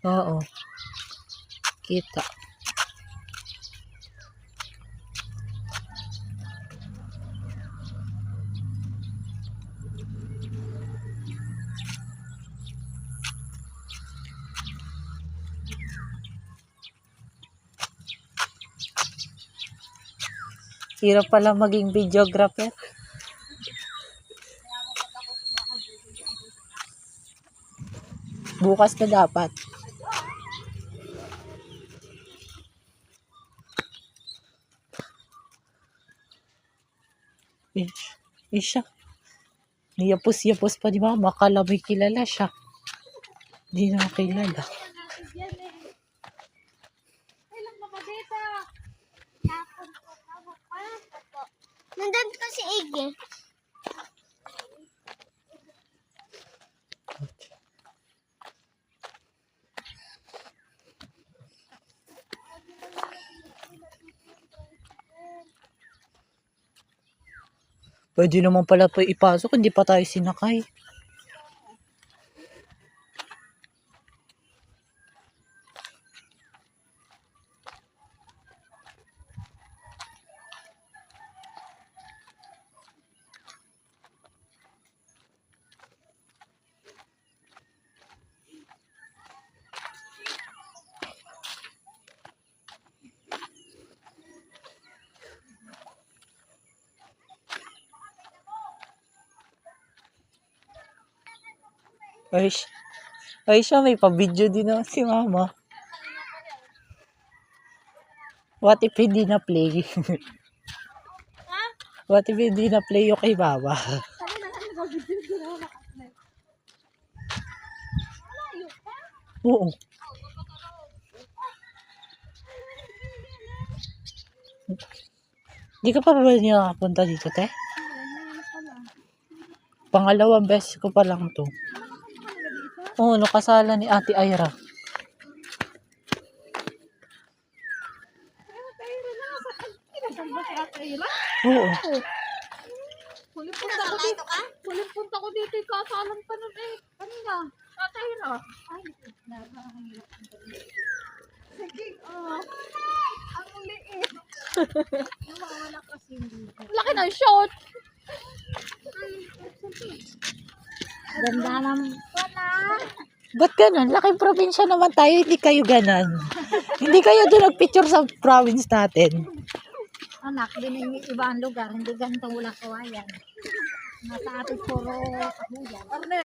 Oo. Kita. Hirap pala maging videographer. Bukas na dapat. Siya. Niyapos-yapos pa di ba? Makala may kilala siya. Di na kilala. Nandun ko si Iggy. Pwede naman pala po ipasok, hindi pa tayo sinakay. Ay siya, may pa-video din naman si mama. What if hindi na play? What if hindi na play yung kay mama? Oo. Di ka pa ba niya nakapunta dito, te? Pangalawang beses ko pa lang to. Oo, nakasala ni Ate Ira. Oo. Huling punta ko dito, kasalang pa nun eh. Kanina, Ate Ira. Ay, sige, ang liit. Nawawala kasi dito. Laki ng shot. Ganda naman. Wala. Ba't ganun? Laking probinsya naman tayo, hindi kayo ganan. Hindi kayo doon nagpicture sa province natin. Anak, din yung ibang lugar, hindi ganito wala kawayan. Nasa atin puro kahuyan.